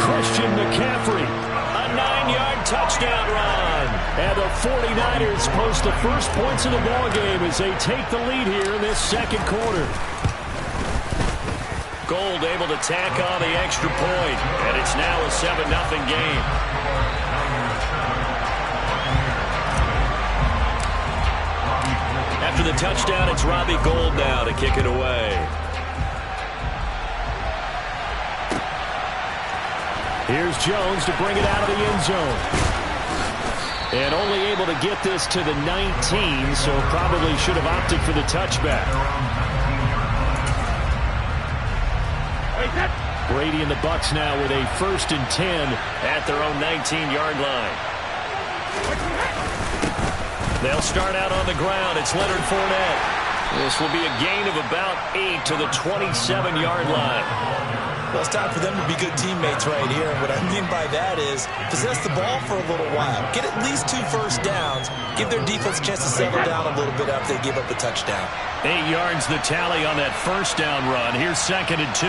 S4: Christian McCaffrey, a 9-yard touchdown run. And the 49ers post the first points of the ballgame as they take the lead here in this second quarter. Gold able to tack on the extra point, and it's now a 7-0 game. After the touchdown, it's Robbie Gould now to kick it away. Here's Jones to bring it out of the end zone. And only able to get this to the 19, so probably should have opted for the touchback. Brady and the Bucs now with a 1st and 10 at their own 19-yard line. They'll start out on the ground. It's Leonard Fournette. This will be a gain of about 8 to the 27-yard line.
S2: Well, it's time for them to be good teammates right here. And what I mean by that is possess the ball for a little while. Get at least 2 first downs. Give their defense a chance to settle down a little bit after they give up the touchdown.
S4: 8 yards the tally on that first down run. Here's 2nd and 2.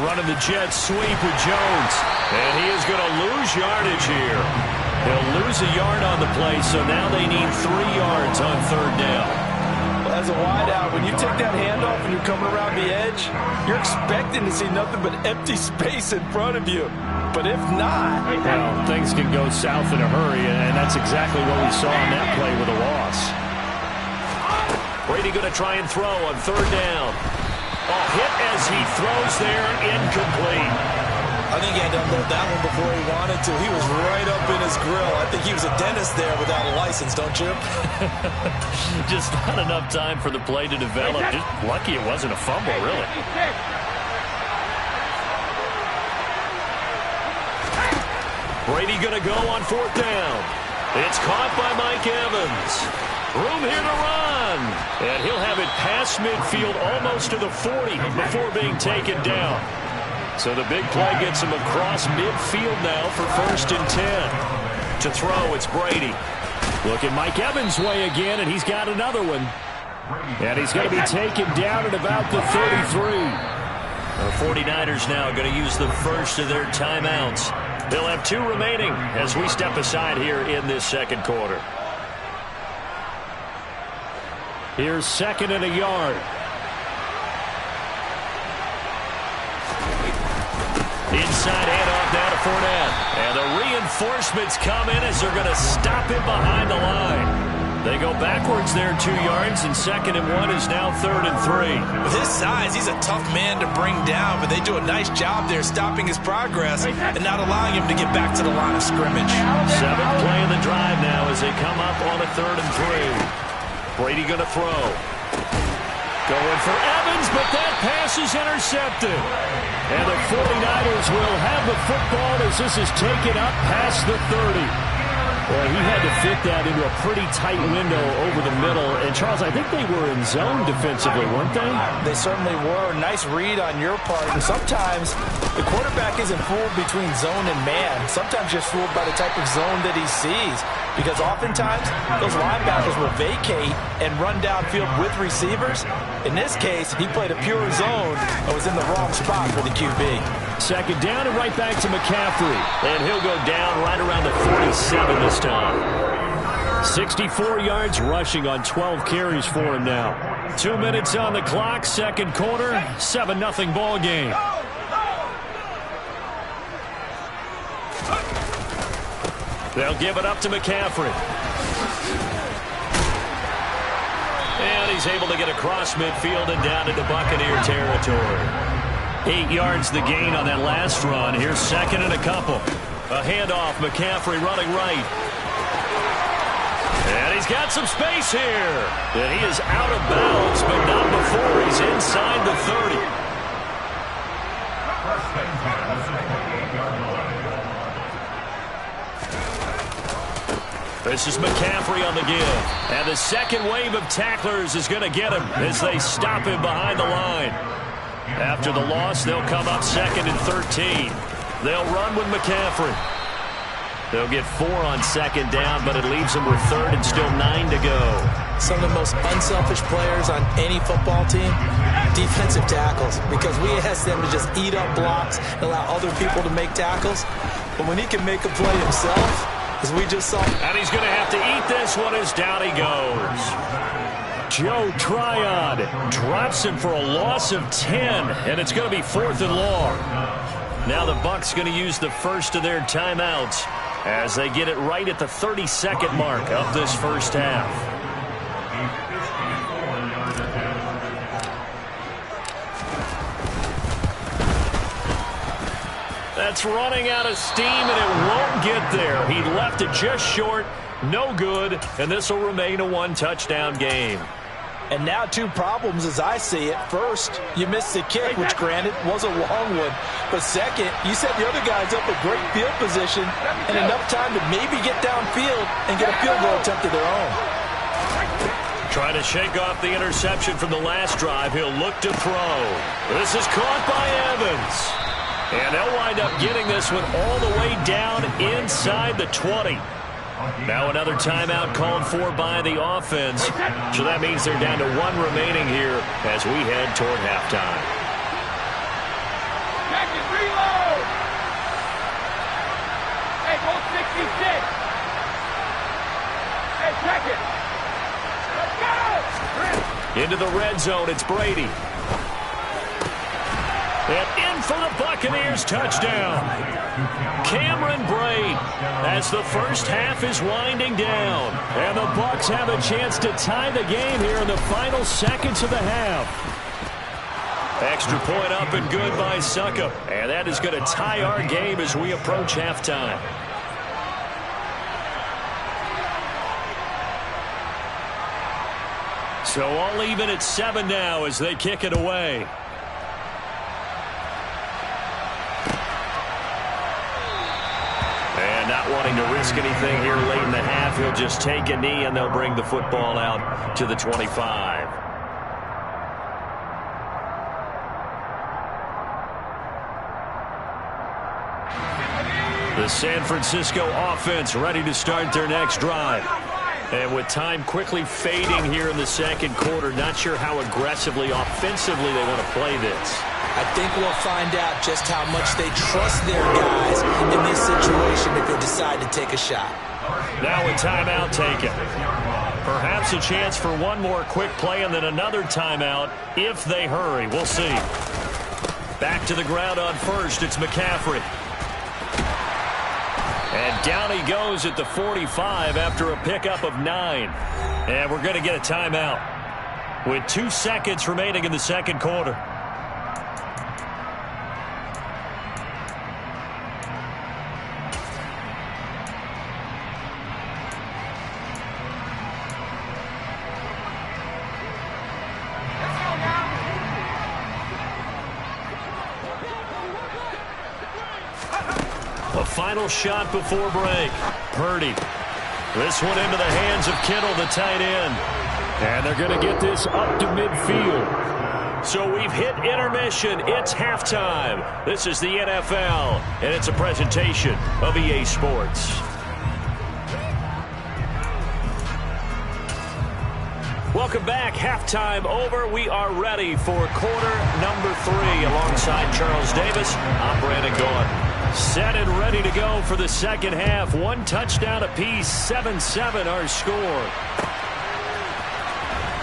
S4: Running the jet sweep with Jones. And he is going to lose yardage here. He'll lose a yard on the play, so now they need 3 yards on 3rd down.
S3: Well, as a wideout, when you take that handoff and you're coming around the edge, you're expecting to see nothing but empty space in front of you. But if not...
S4: Well, things can go south in a hurry, and that's exactly what we saw on that play with a loss. Brady going to try and throw on 3rd down. A hit as he throws there, incomplete.
S2: I think he had to unload that one before he wanted to. He was right up in his grill. I think he was a dentist there without a license, don't you?
S4: Just not enough time for the play to develop. Just lucky it wasn't a fumble, really. Brady going to go on 4th down. It's caught by Mike Evans. Room here to run. And he'll have it past midfield almost to the 40 before being taken down. So the big play gets him across midfield now for 1st and 10. To throw, it's Brady. Look at Mike Evans' way again, and he's got another one. And he's going to be taken down at about the 33. The 49ers now going to use the first of their timeouts. They'll have 2 remaining as we step aside here in this second quarter. Here's 2nd and a yard.
S1: Inside handoff now to Fournette. And the reinforcements come in as they're going to stop him behind the line. They go backwards there 2 yards, and 2nd and 1 is now 3rd and 3.
S2: With his size, he's a tough man to bring down, but they do a nice job there stopping his progress and not allowing him to get back to the line of scrimmage.
S1: 7th play in the drive now as they come up on a 3rd and 3. Brady going to throw. Going for Evans, but that pass is intercepted. And the 49ers will have the football as this is taken up past the 30. Well, he had to fit that into a pretty tight window over the middle. And, Charles, I think they were in zone defensively, weren't they?
S3: They certainly were. Nice read on your part. And sometimes the quarterback isn't fooled between zone and man. Sometimes just fooled by the type of zone that he sees. Because oftentimes those linebackers will vacate and run downfield with receivers. In this case, he played a pure zone and was in the wrong spot for the QB.
S1: 2nd down and right back to McCaffrey. And he'll go down right around the 47 this time. 64 yards rushing on 12 carries for him now. 2 minutes on the clock, 2nd quarter, 7-0 ball game. They'll give it up to McCaffrey. And he's able to get across midfield and down into Buccaneer territory. 8 yards the gain on that last run. Here's 2nd and a couple. A handoff, McCaffrey running right. And he's got some space here. And he is out of bounds, but not before he's inside the 30. This is McCaffrey on the give. And the 2nd wave of tacklers is going to get him as they stop him behind the line. After the loss, they'll come up 2nd and 13. They'll run with McCaffrey. They'll get 4 on 2nd down, but it leaves them with 3rd and still 9 to go.
S3: Some of the most unselfish players on any football team, defensive tackles, because we ask them to just eat up blocks and allow other people to make tackles. But when he can make a play himself, as we just saw.
S1: And he's going to have to eat this one as down he goes. Joe Tryon drops him for a loss of 10, and it's going to be 4th and long. Now the Bucs going to use the first of their timeouts as they get it right at the 32nd mark of this first half. That's running out of steam, and it won't get there. He left it just short, no good, and this will remain a 1-touchdown game.
S3: And now 2 problems as I see it. First, you missed the kick, which granted was a long one. But second, you set the other guys up with great field position and enough time to maybe get downfield and get a field goal attempt of their own.
S1: Trying to shake off the interception from the last drive. He'll look to throw. This is caught by Evans. And they'll wind up getting this one all the way down inside the 20. Now another timeout called for by the offense. So that means they're down to 1 remaining here as we head toward halftime.
S5: Check it, reload! Hey, go 66! Hey, check it! Let's go!
S1: Into the red zone, it's Brady. And in for the Buccaneers touchdown. Cameron Brate as the first half is winding down. And the Bucs have a chance to tie the game here in the final seconds of the half. Extra point up and good by Succop. And that is going to tie our game as we approach halftime. So all even at 7 now as they kick it away. Not wanting to risk anything here late in the half, he'll just take a knee and they'll bring the football out to the 25. The San Francisco offense ready to start their next drive. And with time quickly fading here in the 2nd quarter, not sure how aggressively, offensively they want to play this.
S3: I think we'll find out just how much they trust their guys in this situation if they decide to take a shot.
S1: Now a timeout taken. Perhaps a chance for one more quick play and then another timeout if they hurry. We'll see. Back to the ground on first. It's McCaffrey. And down he goes at the 45 after a pickup of 9. And we're going to get a timeout with 2 seconds remaining in the second quarter. A final shot before break. Purdy. This one into the hands of Kittle, the tight end. And they're going to get this up to midfield. So we've hit intermission. It's halftime. This is the NFL, and it's a presentation of EA Sports. Welcome back. Halftime over. We are ready for quarter number 3. Alongside Charles Davis, I'm Brandon Gaudin. Set and ready to go for the second half. 1 touchdown apiece. 7-7 our score.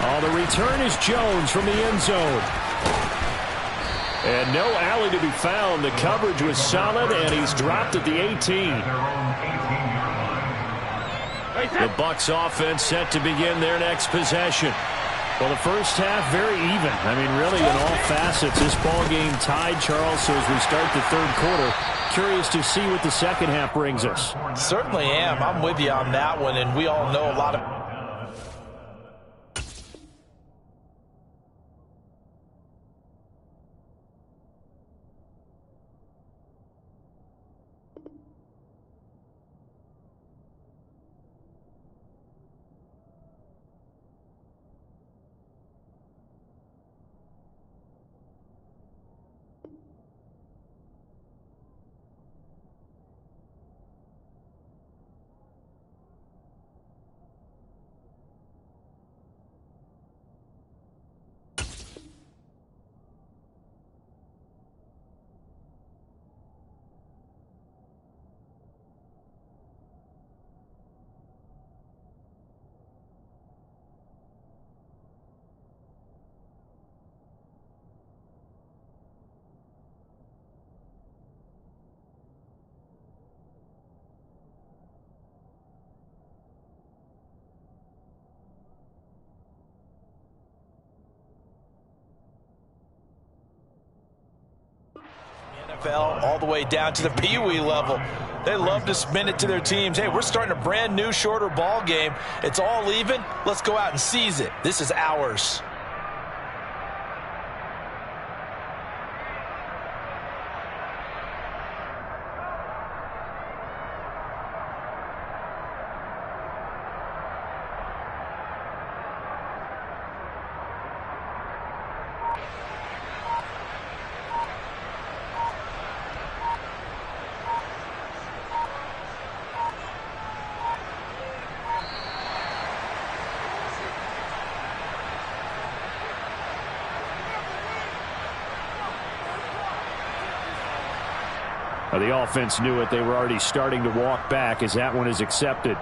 S1: Oh, the return is Jones from the end zone. And no alley to be found. The coverage was solid, and he's dropped at the 18. The Bucs offense set to begin their next possession. Well, the first half, very even. I mean, really, in all facets, this ball game tied, Charles. So as we start the third quarter, curious to see what the second half brings us.
S3: Certainly am. I'm with you on that one, and we all know a lot of... NFL all the way down to the Pee-wee level. They love to spin it to their teams. Hey, we're starting a brand new, shorter ball game. It's all even. Let's go out and seize it. This is ours.
S4: The offense knew it. They were already starting to walk back as that one is accepted.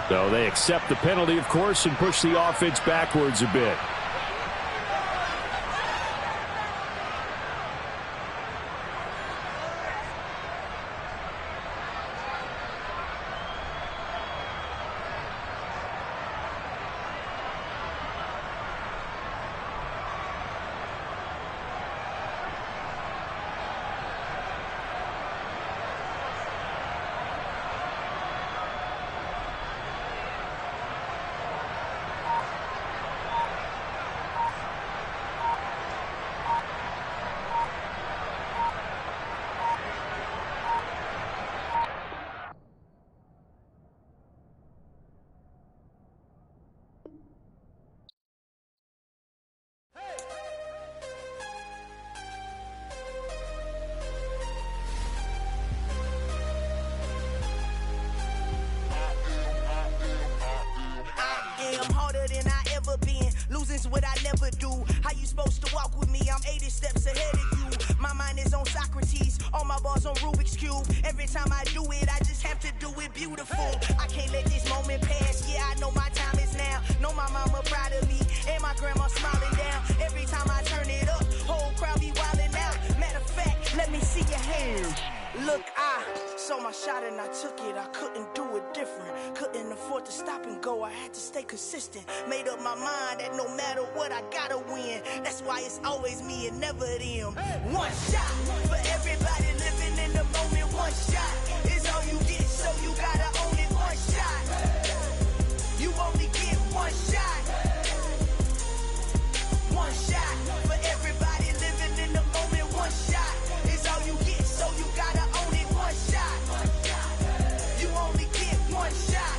S4: So they accept the penalty, of course, and push the offense backwards a bit.
S7: is what I never do. How you supposed to walk with me? I'm 80 steps ahead of you. My mind is on Socrates, all my bars on Rubik's Cube. Every time I do it, I just have to do it beautiful. I can't let this moment pass, yeah, I know my time is now. Know my mama proud of me, and my grandma smiling down. Every time I turn it up, whole crowd be wildin' out. Matter of fact, let me see your hands. Look, I saw my shot and I took it. I couldn't do it different. Couldn't afford to stop and go. I had to stay consistent. Made up my mind that no matter what, I gotta win. That's why it's always me and never them. One shot for everybody living in the moment. One shot is all you get, so you gotta own it. One shot. You only get one shot. One shot for everybody living in the moment. One shot is all you get, so you gotta own it. One shot. You only get one shot.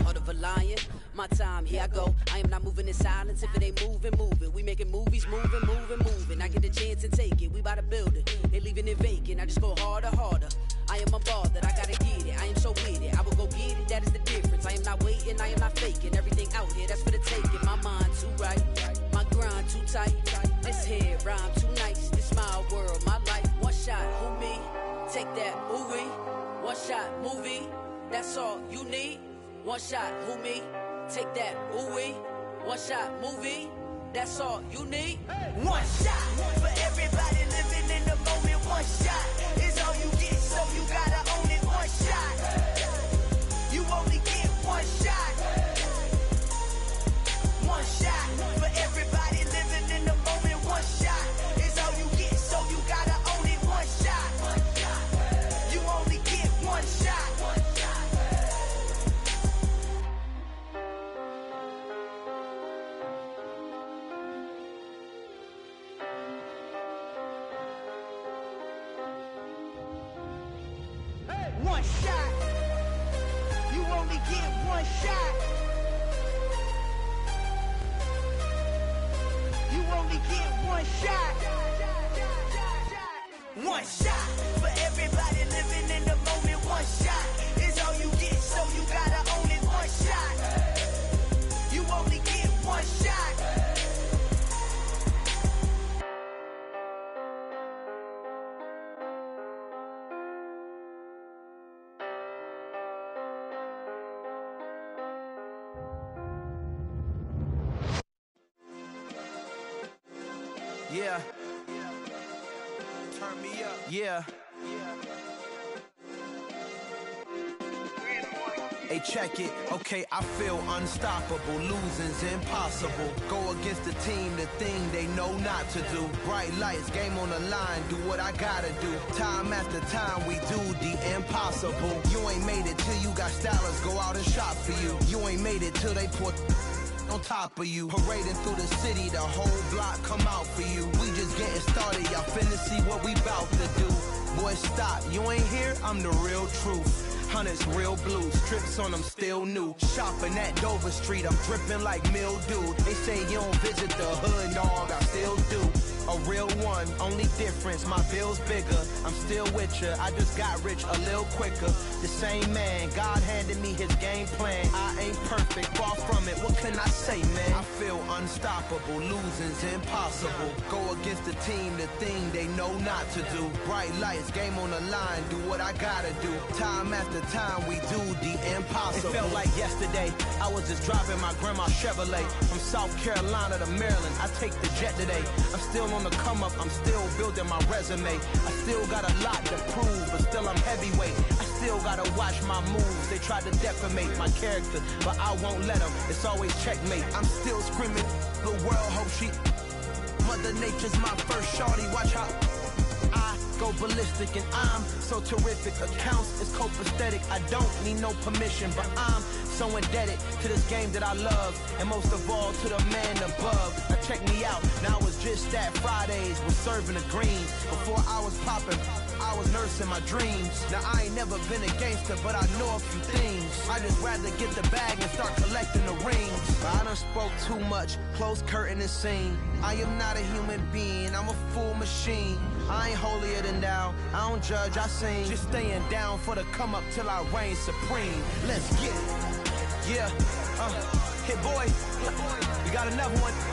S11: Heart of a lion, my time, here I go. I am not moving in silence. If it ain't moving, moving. We making movies, moving, moving, moving. I get a chance and take it. We bout to build it. They leaving it vacant. I just go harder, harder. I am a ball that I gotta get it. I am so with it. I will go get it. That is the difference. I am not waiting. I am not faking. Everything out here, that's for the taking. My mind too right. My grind too tight. This here rhyme too nice. This my world, my life. One shot, who me? Take that, ooh wee. One shot, movie. That's all you need. One shot, who me? Take that, ooh wee. One shot, movie. That's all you need.
S7: One shot for everybody living in the moment. One shot is all you get, so you gotta own it. One shot. You only get one shot. One shot for everybody living in the moment. One shot is all you get, so you gotta own it. One shot. You only get one shot. One shot. You only get one shot. You only get one shot. One shot for everybody living in the moment. One shot is all you get, so you gotta own it. One shot. You only get one shot.
S12: Yeah. Turn me up. Yeah. Hey, check it. Okay, I feel unstoppable. Losing's impossible. Go against the team, the thing they know not to do. Bright lights, game on the line, do what I gotta do. Time after time, we do the impossible. You ain't made it till you got stylers go out and shop for you. You ain't made it till they put on top of you. Parading through the city, the whole block come out for you. We just getting started, y'all finna see what we bout to do. Boy, stop, you ain't here, I'm the real truth. Hunters, real blue, strips on them still new. Shopping at Dover Street, I'm dripping like mildew. They say you don't visit the hood, dog, I still do. A real one, only difference, my bill's bigger. I'm still with ya, I just got rich a little quicker. The same man, God handed me his game plan. I ain't perfect, far from it, what can I say, man? I feel unstoppable, losing's impossible. Go against the team, the thing they know not to do. Bright lights, game on the line, do what I gotta do. Time after time, we do the impossible. It felt like yesterday, I was just driving my grandma's Chevrolet. From South Carolina to Maryland, I take the jet today. I'm still on the come up, I'm still building my resume. I still got a lot to prove, but still I'm heavyweight. I still gotta watch my moves. They tried to defamate my character, but I won't let them. It's always checkmate. I'm still screaming, the world hope she. Mother Nature's my first shorty, watch how I go ballistic, and I'm so terrific. Accounts is copacetic. I don't need no permission, but I'm so indebted to this game that I love, and most of all to the man above. Now check me out, now it's just that Fridays was serving the greens. Before I was popping, I was nursing my dreams. Now I ain't never been a gangster, but I know a few things. I just rather get the bag and start collecting the rings. But I done spoke too much, close curtain and scene. I am not a human being, I'm a full machine. I ain't holier than thou, I don't judge, I sing. Just staying down for the come up till I reign supreme. Let's get it. Yeah, hit boy. We got another one.